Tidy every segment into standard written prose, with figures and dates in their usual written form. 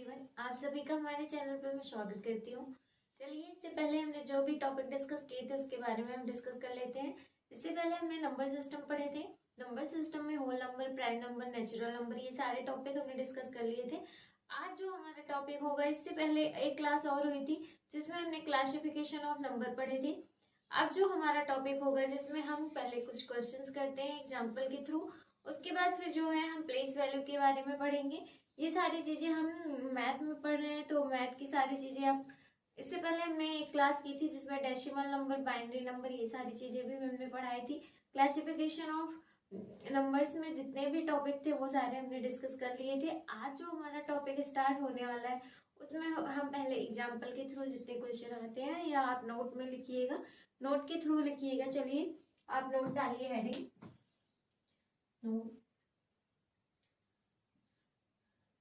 Everyone, आप सभी का हमारे चैनल पर मैं स्वागत करती हूँ। चलिए, इससे पहले हमने जो भी टॉपिक डिस्कस किए थे उसके बारे में हम डिस्कस कर लेते हैं। इससे पहले हमने नंबर सिस्टम पढ़े थे। नंबर सिस्टम में whole number, prime number, natural number, ये सारे टॉपिक हमने डिस्कस कर लिए थे। आज जो हमारा टॉपिक होगा, इससे पहले एक क्लास और हुई थी जिसमें हमने क्लासिफिकेशन ऑफ नंबर पढ़े थे। अब जो हमारा टॉपिक होगा जिसमें हम पहले कुछ क्वेश्चंस करते हैं एग्जाम्पल के थ्रू, उसके बाद फिर जो है हम प्लेस वैल्यू के बारे में पढ़ेंगे। ये सारी चीजें हम मैथ में पढ़ रहे हैं, तो मैथ की सारी चीजें आप इससे पहले हमने एक क्लास की थी जिसमें डेसिमल नंबर, बाइनरी नंबर, ये सारी चीजें भी हमने पढ़ाई थी। क्लासिफिकेशन ऑफ नंबर्स में जितने भी टॉपिक थे वो सारे हमने डिस्कस कर लिए थे। आज जो हमारा टॉपिक स्टार्ट होने वाला है उसमें हम पहले एग्जाम्पल के थ्रू जितने क्वेश्चन आते हैं, या आप नोट में लिखिएगा, नोट के थ्रू लिखिएगा। चलिए, आप नोट डालिए, हेडिंग नोट,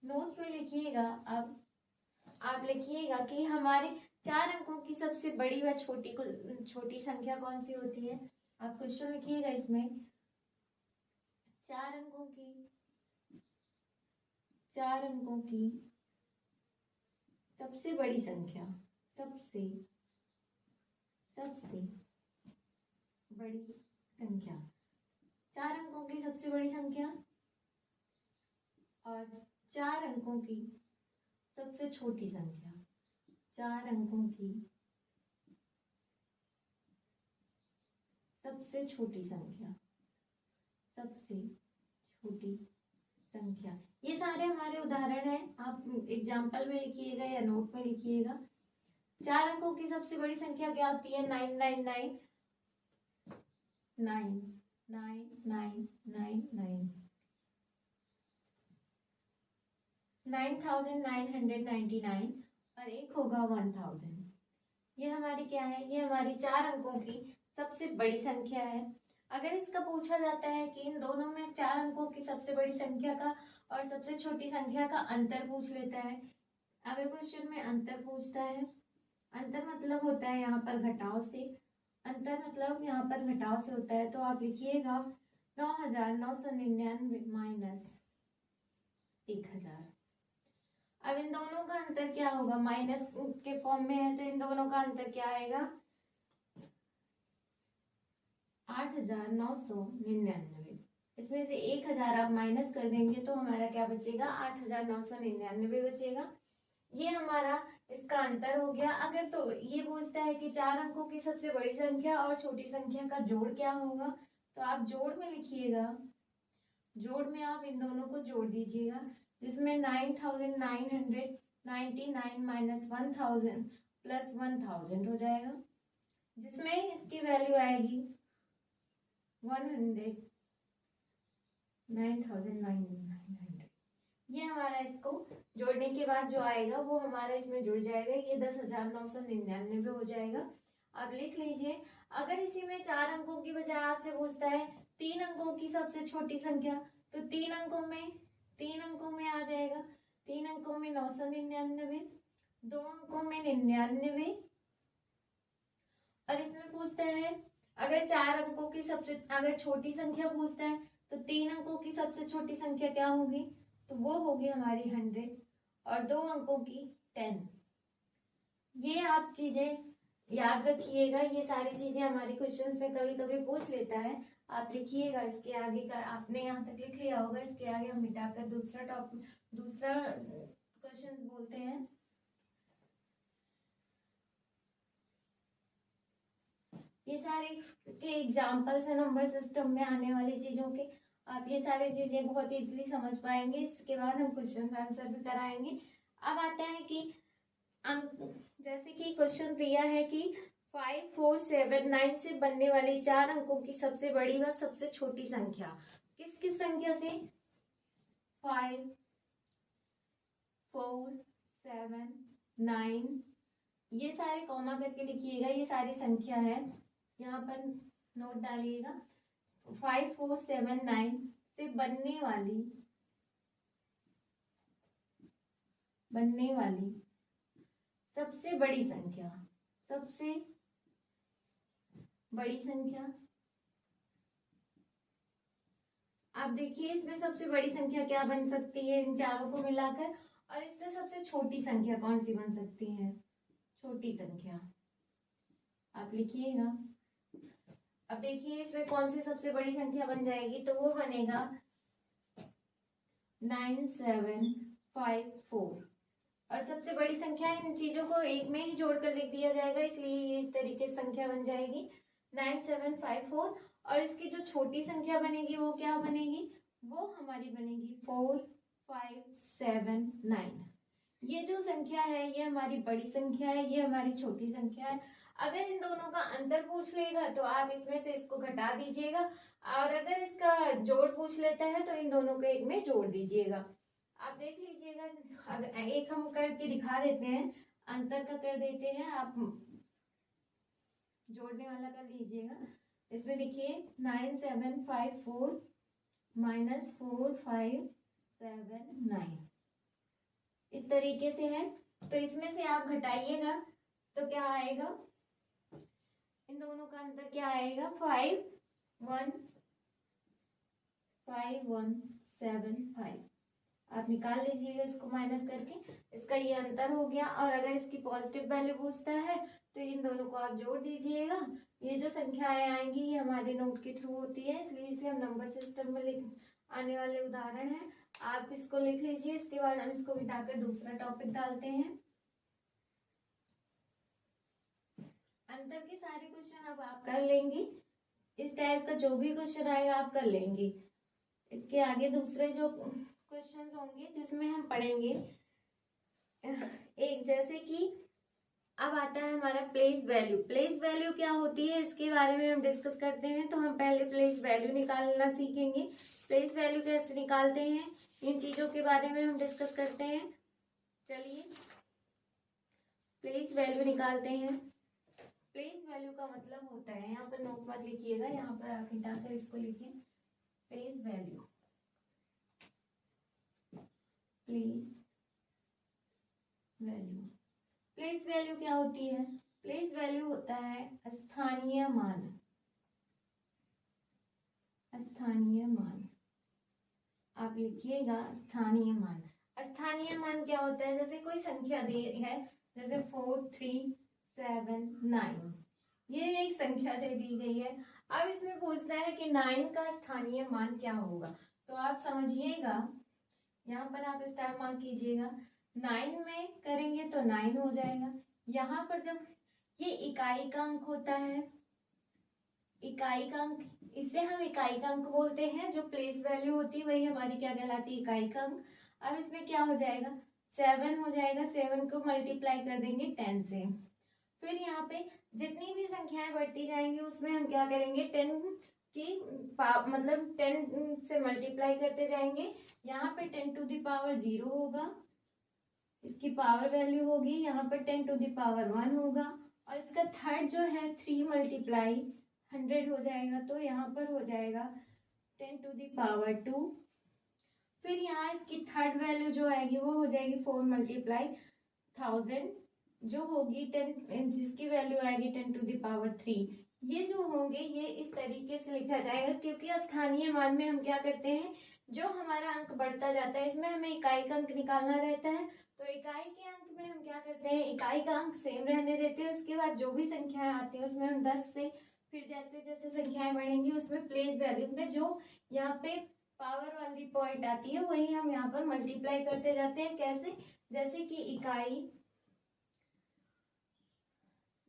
नोट पे लिखिएगा। अब आप लिखिएगा कि हमारे 4 अंकों की सबसे बड़ी व छोटी संख्या कौन सी होती है। आप क्वेश्चन लिखिएगा इसमें, 4 अंकों की सबसे बड़ी संख्या, सबसे बड़ी संख्या, 4 अंकों की सबसे बड़ी संख्या और 4 अंकों की सबसे छोटी संख्या, 4 अंकों की सबसे छोटी संख्या, ये सारे हमारे उदाहरण हैं। आप एग्जाम्पल में लिखिएगा या नोट में लिखिएगा। 4 अंकों की सबसे बड़ी संख्या क्या होती है? 999 9999 और एक होगा 1000। ये हमारी क्या है? ये हमारी 4 अंकों की सबसे बड़ी संख्या है। अगर इसका पूछा जाता है कि इन दोनों में 4 अंकों की सबसे बड़ी संख्या का और सबसे छोटी संख्या का अंतर पूछ लेता है, अगर क्वेश्चन में अंतर पूछता है, अंतर मतलब होता है यहाँ पर घटाव से, अंतर मतलब यहाँ पर घटाव से होता है, तो आप लिखिएगा 9999 माइनस 1000। अब इन दोनों का अंतर क्या होगा? माइनस के फॉर्म में है, तो इन दोनों का अंतर क्या आएगा? 8999। इसमें से 1000 आप माइनस कर देंगे तो हमारा क्या बचेगा? 8999 बचेगा। ये हमारा इसका अंतर हो गया। अगर तो ये पूछता है कि 4 अंकों की सबसे बड़ी संख्या और छोटी संख्या का जोड़ क्या होगा, तो आप जोड़ में लिखिएगा, जोड़ में आप इन दोनों को जोड़ दीजिएगा, जिसमें 9999 माइनस 1000 प्लस 1000 हो जाएगा, जिसमें इसकी वैल्यू आएगी 9900। ये हमारा इसको जोड़ने के बाद जो आएगा वो हमारा इसमें जुड़ जाएगा, ये 10,999 हो जाएगा। अब लिख लीजिए। अगर इसी में 4 अंकों की बजाय आपसे पूछता है 3 अंकों की सबसे छोटी संख्या, तो 3 अंकों में आ जाएगा, 3 अंकों में 999, 2 अंकों में 99, और इसमें पूछता है अगर 4 अंकों की अगर छोटी संख्या पूछता है तो 3 अंकों की सबसे छोटी संख्या क्या होगी? तो वो होगी हमारी 100, और 2 अंकों की 10। ये आप चीजें याद रखिएगा। ये सारी चीजें हमारी क्वेश्चंस में कभी कभी पूछ लेता है। आप लिखिएगा। इसके आगे का आपने यहाँ तक लिख लिया होगा, इसके आगे हम मिटाकर दूसरा क्वेश्चंस बोलते हैं। ये सारे के एग्जाम्पल्स है नंबर सिस्टम में आने वाली चीजों के। आप ये सारी चीजें बहुत इजीली समझ पाएंगे। इसके बाद हम क्वेश्चन आंसर भी कराएंगे। अब आता है कि अंक, जैसे कि क्वेश्चन दिया है कि 5479 से बनने वाली 4 अंकों की सबसे बड़ी व सबसे छोटी संख्या, किस किस संख्या से? 5 4 7 9, ये सारे कॉमा करके लिखिएगा, ये सारी संख्या है, यहाँ पर नोट डालिएगा। 5479 से बनने वाली सबसे बड़ी संख्या, आप देखिए इसमें सबसे बड़ी संख्या क्या बन सकती है इन चारों को मिलाकर, और इससे सबसे छोटी संख्या कौन सी बन सकती है? छोटी संख्या आप लिखिएगा। अब देखिए इसमें कौन सी सबसे बड़ी संख्या बन जाएगी, तो वो बनेगा 9754। और सबसे बड़ी संख्या इन चीजों को एक में ही जोड़कर लिख दिया जाएगा, इसलिए ये इस तरीके से संख्या बन जाएगी 9754। और इसकी जो छोटी संख्या बनेगी वो क्या बनेगी? वो हमारी बनेगी 4579। ये जो संख्या है ये हमारी बड़ी संख्या है, ये हमारी छोटी संख्या है। अगर इन दोनों का अंतर पूछ लेगा तो आप इसमें से इसको घटा दीजिएगा, और अगर इसका जोड़ पूछ लेता है तो इन दोनों को एक में जोड़ दीजिएगा। आप देख लीजिएगा, अगर एक हम करके दिखा देते हैं, अंतर का कर देते हैं, आप जोड़ने वाला कर लीजिएगा। इसमें देखिए 9754 माइनस 4579 इस तरीके से है। तो इसमें से आप घटाइएगा तो क्या आएगा? इन दोनों का अंतर क्या आएगा? 5175 आप निकाल लीजिएगा इसको माइनस करके। इसका ये अंतर हो गया। और अगर इसकी पॉजिटिव वैल्यू पूछता है तो इन दोनों को आप जोड़ दीजिएगा। ये जो संख्याएं आएंगी ये हमारे नोट के थ्रू होती है, इसलिए इसे हम नंबर सिस्टम में लिख आने वाले उदाहरण है। आप इसको लिख लीजिए। इसके बाद हम इसको मिटाकर दूसरा टॉपिक डालते हैं। अंतर के सारे क्वेश्चन अब आप कर लेंगे। इस टाइप का जो भी क्वेश्चन आएगा आप कर लेंगे। इसके आगे दूसरे जो क्वेश्चंस होंगे जिसमें हम पढ़ेंगे, एक जैसे कि अब आता है हमारा प्लेस वैल्यू। प्लेस वैल्यू क्या होती है इसके बारे में हम डिस्कस करते हैं। तो हम पहले प्लेस वैल्यू निकालना सीखेंगे। प्लेस वैल्यू कैसे निकालते हैं इन चीजों के बारे में हम डिस्कस करते हैं। चलिए प्लेस वैल्यू निकालते हैं। प्लेस वैल्यू का मतलब होता है, यहाँ पर नोट मत लिखिएगा, यहाँ पर आप हटाकर इसको लिखिए। Place value, place value, place value क्या होती है? प्लेस वैल्यू होता है स्थानीय मान। स्थानीय मान आप लिखिएगा, स्थानीय मान। स्थानीय मान क्या होता है? जैसे कोई संख्या दी है, जैसे 4379, ये एक संख्या दे दी गई है। अब इसमें पूछता है कि 9 का स्थानीय मान क्या होगा। तो आप समझिएगा, यहाँ पर आप स्टार मार्क कीजिएगा। 9 में करेंगे तो 9 हो जाएगा। यहाँ पर जब ये इकाई का अंक होता है, इकाई का अंक, इसे हम इकाई का अंक बोलते हैं। जो प्लेस वैल्यू होती है वही हमारी क्या कहलाती है? इकाई का अंक। अब इसमें क्या हो जाएगा? 7 हो जाएगा। 7 को मल्टीप्लाई कर देंगे 10 से। फिर यहाँ पे जितनी भी संख्याएं बढ़ती जाएंगी उसमें हम क्या करेंगे? 10 की मतलब 10 से मल्टीप्लाई करते जाएंगे। यहाँ पे 10 टू द पावर 0 होगा, इसकी पावर वैल्यू होगी। यहाँ पर 10 टू द पावर 1 होगा, और इसका थर्ड जो है 3 मल्टीप्लाई 100 हो जाएगा। तो यहाँ पर हो जाएगा 10 टू द पावर 2। फिर यहाँ इसकी थर्ड वैल्यू जो आएगी वो हो जाएगी 4 मल्टीप्लाई 1000, जो होगी 10, जिसकी वैल्यू आएगी 10 टू द पावर 3। ये जो होंगे ये इस तरीके से लिखा जाएगा, क्योंकि स्थानीय मान में हम क्या करते हैं? जो हमारा अंक बढ़ता जाता है, इसमें हमें इकाई का अंक निकालना रहता है। तो इकाई के अंक में हम क्या करते हैं? इकाई का अंक सेम रहने देते हैं। उसके बाद जो भी संख्याएं आती हैं उसमें हम 10 से, फिर जैसे जैसे संख्याएं बढ़ेंगी उसमें प्लेस वैल्यू में जो यहाँ पे पावर वाली पॉइंट आती है वही हम यहाँ पर मल्टीप्लाई करते जाते हैं। कैसे? जैसे कि इकाई,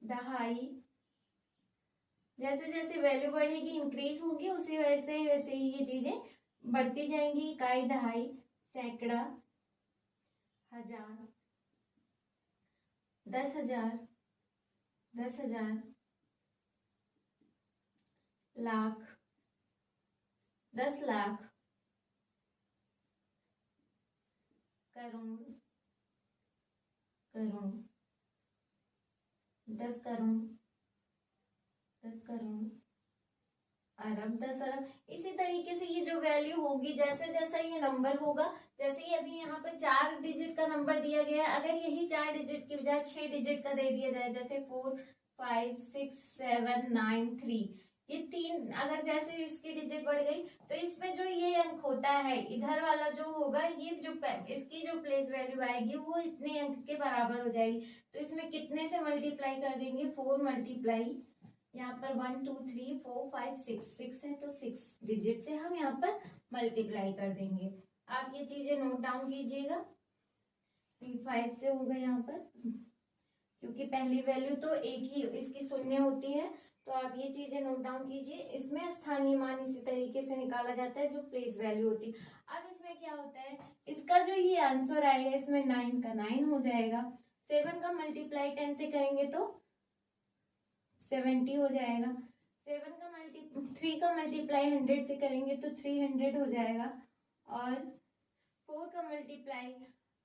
दहाई, जैसे जैसे वैल्यू बढ़ेगी इंक्रीज होगी, उसी वैसे वैसे ही ये चीजें बढ़ती जाएंगी। इकाई, दहाई, सैकड़ा, हजार, 10,000, 10,000, लाख, 10 लाख, करोड़, करोड़, 10 करोड़, 10 करोड़, अरब, 10 अरब। इसी तरीके से ये जो वैल्यू होगी, जैसे जैसा ये नंबर होगा, जैसे ही अभी यहाँ पर 4 डिजिट का नंबर दिया गया है, अगर यही 4 डिजिट की बजाय 6 डिजिट का दे दिया जाए, जैसे 4 5 6 7 9 3, ये 3 अगर जैसे इसकी डिजिट बढ़ गई तो इसमें जो ये अंक होता है इधर वाला जो होगा, ये जो इसकी जो प्लेस वैल्यू आएगी वो इतने अंक के बराबर हो जाएगी। तो इसमें कितने से मल्टीप्लाई कर देंगे, 4 मल्टीप्लाई यहाँ पर 1 2 3 4 5 6 है तो 6 डिजिट से हम यहाँ पर मल्टीप्लाई कर देंगे। आप ये चीजें नोट डाउन कीजिएगा। 5 से होगा यहाँ पर, क्योंकि पहली वैल्यू तो एक ही इसकी शून्य होती है, तो आप ये चीजें नोट डाउन कीजिए। इसमें स्थानीय मान इसी तरीके से निकाला जाता है जो प्लेस वैल्यू होती है। अब इसमें क्या होता है, इसका जो ये आंसर आएगा इसमें 9 का 9 हो जाएगा। 7 का मल्टीप्लाई 10 से करेंगे तो 70 हो जाएगा। 3 का मल्टीप्लाई 100 से करेंगे तो 300 हो जाएगा। और 4 का मल्टीप्लाई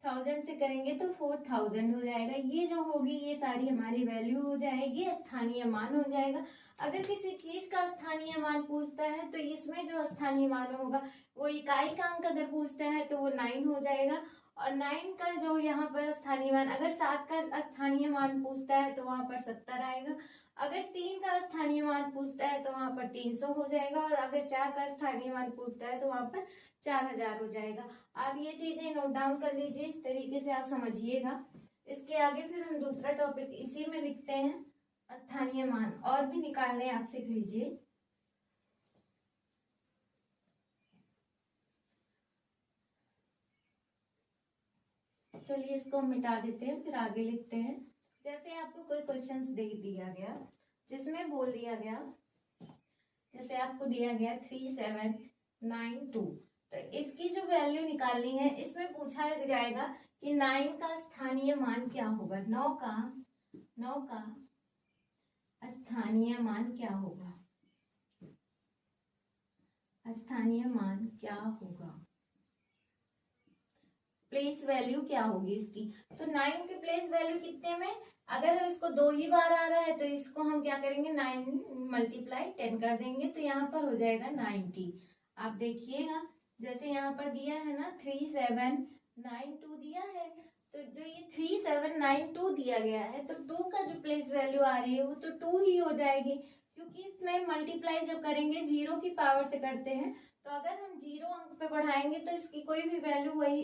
1000 से करेंगे तो 4000 हो जाएगा। ये जो होगी ये सारी हमारी वैल्यू हो जाएगी, स्थानीय मान हो जाएगा। अगर किसी चीज का स्थानीय मान पूछता है तो इसमें जो स्थानीय मान होगा वो इकाई का अंक अगर पूछता है तो वो 9 हो जाएगा। और 9 का जो यहाँ पर स्थानीय मान, अगर 7 का स्थानीय मान पूछता है तो वहां पर 70 आएगा। अगर 3 का स्थानीय मान पूछता है तो वहां पर 300 हो जाएगा। और अगर 4 का स्थानीय मान पूछता है तो वहां पर 4000 हो जाएगा। आप ये चीजें नोट डाउन कर लीजिए, इस तरीके से आप समझिएगा। इसके आगे फिर हम दूसरा टॉपिक इसी में लिखते हैं, स्थानीय मान और भी निकालने आप सीख लीजिए। चलिए इसको हम मिटा देते हैं, फिर आगे लिखते हैं। जैसे आपको कोई क्वेश्चंस दे दिया गया जिसमें बोल दिया गया, जैसे आपको दिया गया 3792, तो इसकी जो वैल्यू निकालनी है इसमें पूछा जाएगा कि 9 का स्थानीय मान क्या होगा, 9 का स्थानीय मान क्या होगा, स्थानीय मान क्या होगा, प्लेस वैल्यू क्या होगी इसकी। तो 9 की प्लेस वैल्यू कितने में, अगर इसको 2 ही बार आ रहा है तो इसको हम क्या करेंगे 9 मल्टीप्लाई 10 कर देंगे तो यहाँ पर हो जाएगा 90। आप देखिएगा जैसे यहाँ पर दिया है ना 3792 दिया है, तो जो ये 3792 दिया गया है तो 2 का जो प्लेस वैल्यू आ रही है वो तो 2 ही हो जाएगी, क्योंकि इसमें मल्टीप्लाई जब करेंगे 0 की पावर से करते हैं। तो अगर हम 0 अंक पे बढ़ाएंगे तो इसकी कोई भी वैल्यू वही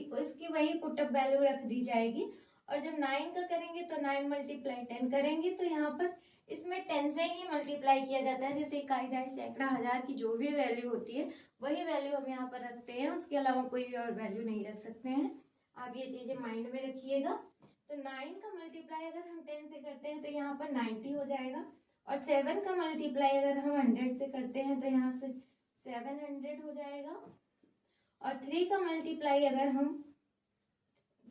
पुटअप वैल्यू रख दी जाएगी। और जब 9 का करेंगे तो 9 मल्टीप्लाई 10 करेंगे तो यहाँ पर इसमें 10 से ही मल्टीप्लाई किया जाता है। जैसे इकाई, दहाई, सैकड़ा, हजार की जो भी वैल्यू होती है वही वैल्यू हम यहाँ पर रखते हैं, उसके अलावा कोई भी और वैल्यू नहीं रख सकते हैं। आप ये चीजें माइंड में रखिएगा। तो 9 का मल्टीप्लाई अगर हम 10 से करते हैं तो यहाँ पर 90 हो जाएगा। और 7 का मल्टीप्लाई अगर हम 100 से करते हैं तो यहाँ से 700 हो जाएगा। और 3 का मल्टीप्लाई अगर हम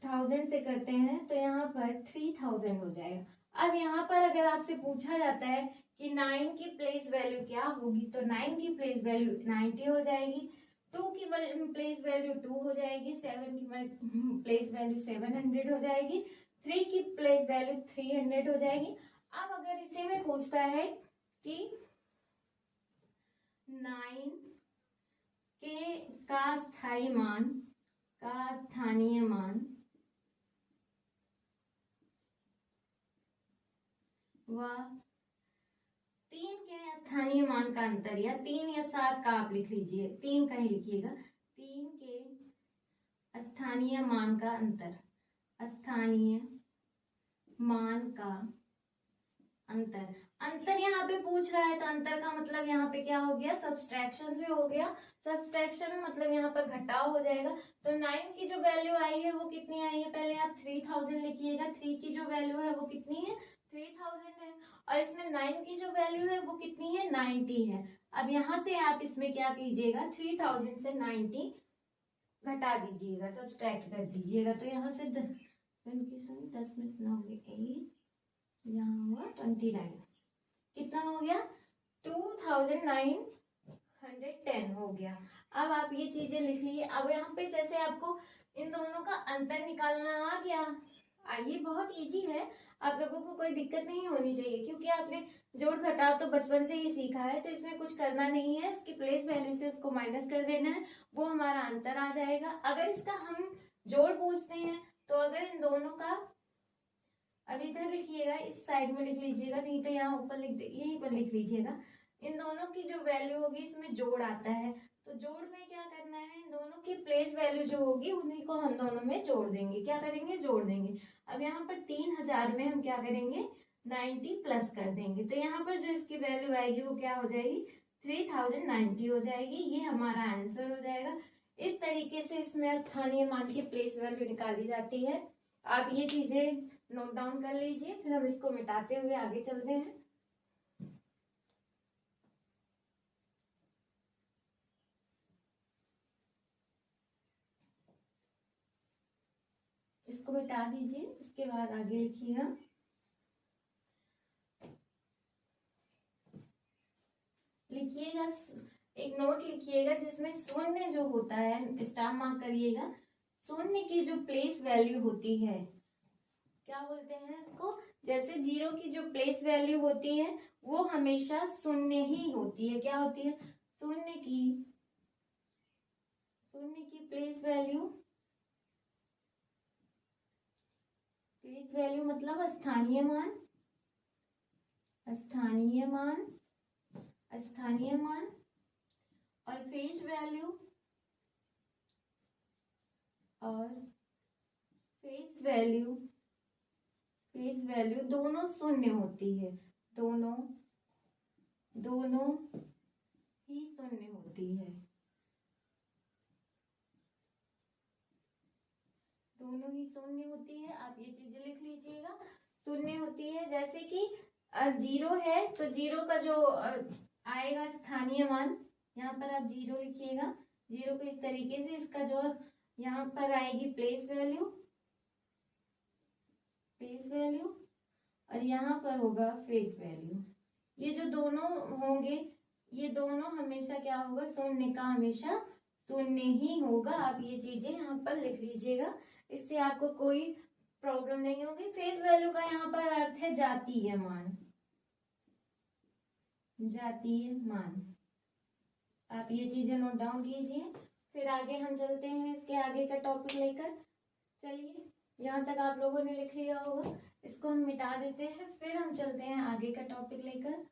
1000 से करते हैं तो यहाँ पर 3000 हो जाएगा। अब यहाँ पर अगर आपसे पूछा जाता है कि 9 की प्लेस वैल्यू क्या होगी, तो 9 की प्लेस वैल्यू 90 हो जाएगी, 2 की प्लेस वैल्यू 2 हो जाएगी, 7 की प्लेस वैल्यू 700 हो जाएगी, 3 की प्लेस वैल्यू 300 हो जाएगी। अब अगर इसी में पूछता है कि 9 के का स्थानीय मान व 3 के स्थानीय मान का अंतर, या 3 या 7 का आप लिख लीजिए, 3 का ही लिखिएगा, 3 के स्थानीय मान का अंतर, स्थानीय मान का अंतर। अंतर यहाँ पे पूछ रहा है तो अंतर का मतलब यहाँ पे क्या हो गया, सब्सट्रैक्शन से हो गया। सब्सट्रैक्शन मतलब यहाँ पर घटाव हो जाएगा। तो 9 की जो वैल्यू आई है वो कितनी आई है, पहले आप 3000 लिखिएगा। 3 की जो वैल्यू है वो कितनी है, 3000 है। और इसमें 9 की जो वैल्यू है वो कितनी है, 90 है। अब यहाँ से आप इसमें क्या कीजिएगा, 3000 से 90 घटा दीजिएगा, सब्सट्रैक्ट कर दीजिएगा। तो यहाँ से 10 में 9 8, यहाँ हुआ 29, कितना हो गया, 2910 हो गया। अब आप ये चीजें लिख लीजिए। अब यहाँ पे जैसे आपको इन दोनों का अंतर निकालना आ गया, ये बहुत इजी है, आप लोगों को कोई दिक्कत नहीं होनी चाहिए, क्योंकि आपने जोड़ घटाव तो बचपन से ही सीखा है। तो इसमें कुछ करना नहीं है, उसकी प्लेस वैल्यू से उसको माइनस कर देना है, वो हमारा अंतर आ जाएगा। अगर इसका हम जोड़ पूछते हैं तो अगर इन दोनों का, अब इधर लिखिएगा, इस साइड में लिख लीजिएगा, नहीं तो यहाँ ऊपर लिख दे, यहीं पर लिख लीजिएगा। इन दोनों की जो वैल्यू होगी इसमें जोड़ आता है, तो जोड़ में क्या करना है, इन दोनों की प्लेस वैल्यू जो होगी उन्हीं को हम दोनों में जोड़ देंगे। क्या करेंगे, जोड़ देंगे। अब यहाँ पर 3000 में हम क्या करेंगे, 90 प्लस कर देंगे, तो यहाँ पर जो इसकी वैल्यू आएगी वो क्या हो जाएगी, 3090 हो जाएगी। ये हमारा आंसर हो जाएगा। इस तरीके से इसमें स्थानीय मान की प्लेस वैल्यू निकाली जाती है। आप ये चीजें नोट डाउन कर लीजिए, फिर हम इसको मिटाते हुए आगे चलते हैं। इसको मिटा दीजिए, इसके बाद आगे लिखिएगा। लिखिएगा, एक नोट लिखिएगा जिसमें शून्य जो होता है, स्टार मार्क करिएगा। शून्य की जो प्लेस वैल्यू होती है, क्या बोलते हैं इसको, जैसे 0 की जो प्लेस वैल्यू होती है वो हमेशा शून्य ही होती है। क्या होती है, शून्य की प्लेस वैल्यू, प्लेस वैल्यू मतलब स्थानीय मान, स्थानीय मान, स्थानीय मान, और फेस वैल्यू, और फेस वैल्यू, फेस वैल्यू दोनों शून्य होती है, दोनों ही शून्य होती है, दोनों ही शून्य होती है। आप ये चीजें लिख लीजिएगा, शून्य होती है। जैसे कि 0 है तो 0 का जो आएगा स्थानीय मान, यहाँ पर आप 0 लिखिएगा। 0 को इस तरीके से, इसका जो यहाँ पर आएगी प्लेस वैल्यू, और यहाँ पर होगा फेस वैल्यू। ये जो दोनों होंगे, ये दोनों हमेशा क्या होगा, शून्य का हमेशा शून्य ही होगा। आप ये चीजें यहाँ पर लिख लीजिएगा, इससे आपको कोई प्रॉब्लम नहीं होगी। फेस वैल्यू का यहाँ पर अर्थ है जातीय मान, जातीय मान। आप ये चीजें नोट डाउन कीजिए, फिर आगे हम चलते हैं इसके आगे का टॉपिक लेकर। चलिए, यहाँ तक आप लोगों ने लिख लिया होगा, इसको हम मिटा देते हैं, फिर हम चलते हैं आगे का टॉपिक लेकर।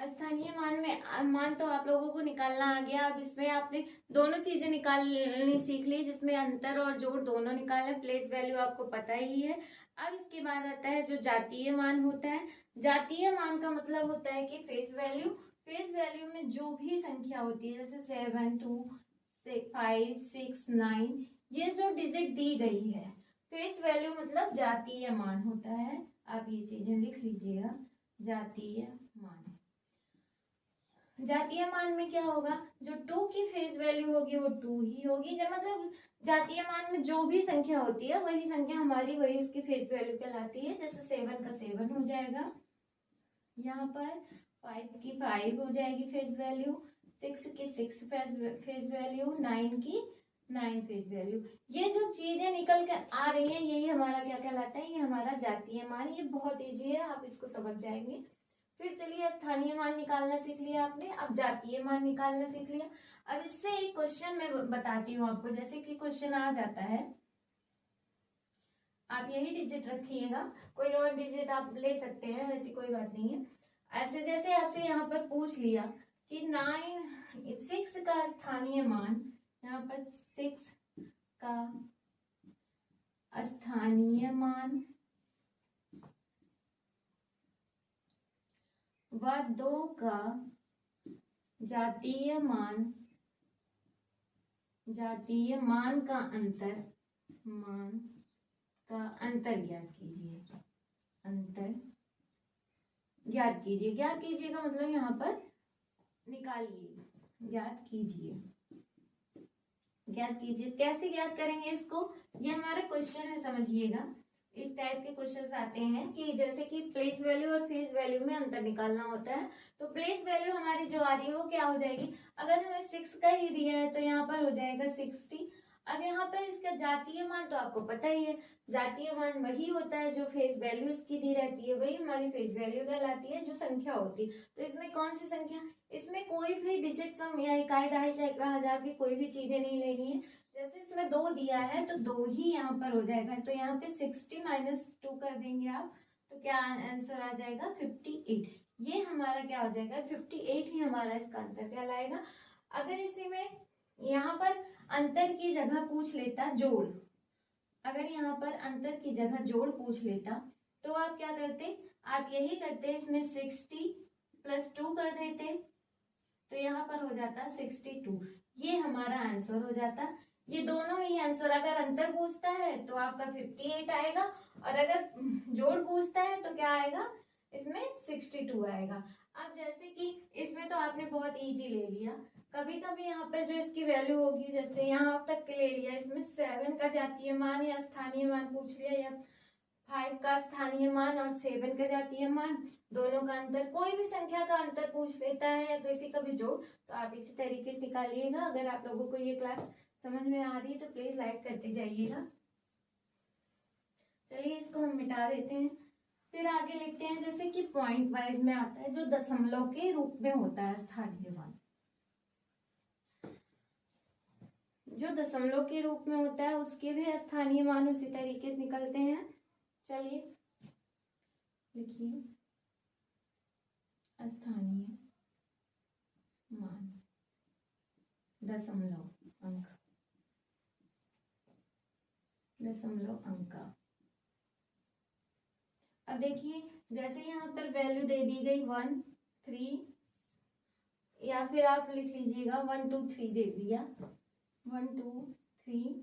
स्थानीय मान में मान तो आप लोगों को निकालना आ गया। अब इसमें आपने दोनों चीजें निकालनी सीख ली, जिसमें अंतर और जोड़ दोनों निकाले। प्लेस वैल्यू आपको पता ही है। अब इसके बाद आता है जो जातीय मान होता है। जातीय मान का मतलब होता है कि फेस वैल्यू, फेस वैल्यू में जो भी संख्या होती है, जैसे 7, 2, 5, 6, 9, ये जो डिजिट दी गई है, फेस वैल्यू मतलब जातीय मान होता है। आप ये चीजें लिख लीजिएगा, जातीय मान। जातीय मान में क्या होगा, जो 2 की फेस वैल्यू होगी वो 2 ही होगी। जब मतलब जातीय मान में जो भी संख्या होती है वही संख्या हमारी, वही उसकी फेस वैल्यू कहलाती है। जैसे 7 का 7 हो जाएगा, यहाँ पर 5 की 5 हो जाएगी फेस वैल्यू, 6 की 6 फेस वैल्यू, 9 की 9 फेस वैल्यू। ये जो चीजें निकल कर आ रही है यही हमारा क्या कहलाता है, ये हमारा जातीय मान। ये बहुत ईजी है, आप इसको समझ जाएंगे। फिर चलिए, स्थानीय मान निकालना सीख लिया आपने, अब जातीय मान निकालना सीख लिया। अब इससे एक क्वेश्चन मैं बताती हूँ आपको। जैसे कि क्वेश्चन आ जाता है, आप यही डिजिट रखिएगा, कोई और डिजिट आप ले सकते हैं, ऐसी कोई बात नहीं है। ऐसे जैसे आपसे यहाँ पर पूछ लिया कि 6 का स्थानीय मान, यहाँ पर 6 का स्थानीय मान व 2 का जातीय मान, जातीय मान का अंतर, मान का अंतर ज्ञात कीजिए, अंतर ज्ञात कीजिए। ज्ञात कीजिए का मतलब यहाँ पर निकालिए, ज्ञात कीजिए, ज्ञात कीजिए। कैसे ज्ञात करेंगे इसको, ये हमारा क्वेश्चन है, समझिएगा। इस टाइप के क्वेश्चंस आते हैं कि जैसे कि प्लेस वैल्यू और फेस वैल्यू में अंतर निकालना होता है। तो प्लेस वैल्यू हमारी जो आ रही है वो क्या हो जाएगी, अगर हमें 6 का ही दिया है तो यहाँ पर हो जाएगा 60। अब यहाँ पर इसका जातीय मान तो आपको पता ही है, जातीय मान वही होता है जो फेस वैल्यू इसकी दी रहती है, वही हमारी फेस वैल्यू कहलाती है, जो संख्या होती है। तो इसमें कौन सी संख्या, इसमें कोई भी डिजिट सम या इकाई, दहाई, सैकड़ा, हजार की कोई भी चीजें नहीं लेनी है। जैसे इसमें 2 दिया है तो 2 ही यहाँ पर हो जाएगा, तो यहाँ पे 60 - 2 कर देंगे आप, तो क्या आंसर आ जाएगा 58। ये हमारा क्या हो जाएगा 58 ही हमारा इसका आंसर कहलाएगा। अगर इसी में यहाँ पर अंतर की जगह पूछ लेता जोड़, अगर यहाँ पर अंतर की जगह जोड़ पूछ लेता तो आप क्या करते, आप यही करते, इसमें 60 + 2 कर देते, तो यहाँ पर हो जाता 62। ये हमारा आंसर हो जाता। ये दोनों ही आंसर, अगर अंतर पूछता है तो आपका 58 आएगा, और अगर जोड़ पूछता है तो क्या आएगा, इसमें 62 आएगा। अब जैसे कि इसमें तो आपने बहुत इजी ले लिया, कभी कभी यहाँ पे जो इसकी वैल्यू होगी, जैसे यहाँ तक ले लिया, इसमें 7 का जातीय मान या स्थानीय मान पूछ लिया, या 5 का स्थानीय मान और 7 का जातीय मान, दोनों का अंतर, कोई भी संख्या का अंतर पूछ लेता है या किसी का भी जोड़, तो आप इसी तरीके से निकालिएगा। अगर आप लोगों को ये क्लास समझ में आ रही है तो प्लीज लाइक करते जाइएगा। चलिए इसको हम मिटा देते हैं, फिर आगे लिखते हैं। जैसे कि पॉइंट वाइज में आता है, जो दशमलव के रूप में होता है स्थानीय मान, जो दशमलव के रूप में होता है उसके भी स्थानीय मान उसी तरीके से निकलते हैं। चलिए लिखिए, स्थानीय मान दशमलव अंक, दशमलव अंक। अब देखिए, जैसे यहाँ पर वैल्यू दे दी गई 1 3, या फिर आप लिख लीजिएगा 1 2 3 दे दिया, 1 2 3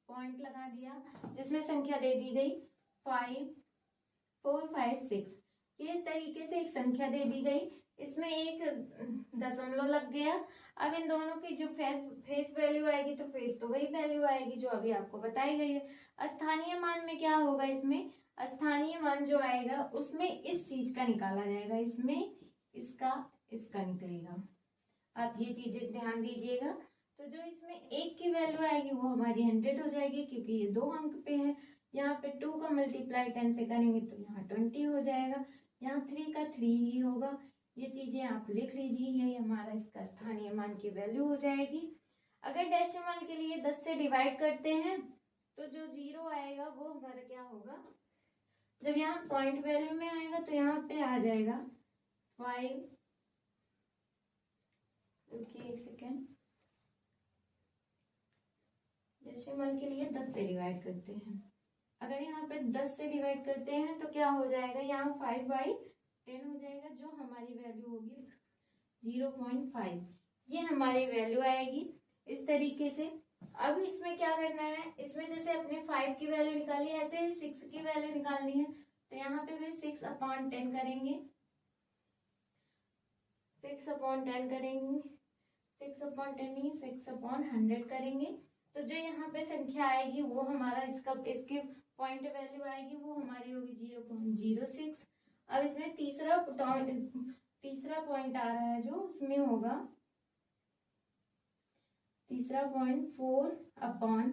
पॉइंट लगा दिया, जिसमें संख्या दे दी गई 5 4 5 6। ये इस तरीके से एक संख्या दे दी गई, इसमें एक दशमलव लग गया। अब इन दोनों की जो फेस वैल्यू आएगी, तो फेस तो वही वैल्यू आएगी जो अभी आपको बताई गई है। स्थानीय मान में क्या होगा, इसमें स्थानीय मान जो आएगा उसमें इस चीज का निकाला जाएगा, इसमें इसका निकलेगा। आप ये चीजें ध्यान दीजिएगा। तो जो इसमें 1 की वैल्यू आएगी वो हमारी 100 हो जाएगी, क्योंकि ये 2 अंक पे है। यहाँ पे 2 का मल्टीप्लाई 10 से करेंगे तो यहाँ 20 हो जाएगा, यहाँ 3 का 3 ही होगा। ये चीजें आप लिख लीजिए, यही हमारा इसका स्थानीय मान की वैल्यू हो जाएगी। अगर डेसिमल के लिए 10 से डिवाइड करते हैं तो जो 0 आएगा वो हमारा क्या होगा, जब यहाँ पॉइंट वैल्यू में आएगा तो यहाँ पे आ जाएगा 5। ओके, एक सेकेंड, डेसिमल के लिए 10 से डिवाइड करते हैं। अगर यहाँ पे 10 से डिवाइड करते हैं तो क्या हो जाएगा, यहाँ 5/10 हो जाएगा, जो हमारी वैल्यू होगी 0.5। ये हमारी वैल्यू आएगी इस तरीके से। अब इसमें क्या करना है, इसमें जैसे अपने 5 की वैल्यू निकाली, ऐसे ही 6 की वैल्यू निकालनी है, तो यहाँ पे भी 6/10 करेंगे, 6/10 करेंगे, 6/10 नहीं 6/100 करेंगे। तो जो यहाँ पे संख्या आएगी वो हमारा इसकी पॉइंट वैल्यू आएगी, वो हमारी होगी 0.06। अब इसमें तीसरा पॉइंट आ रहा है जो उसमें होगा तीसरा पॉइंट 4/10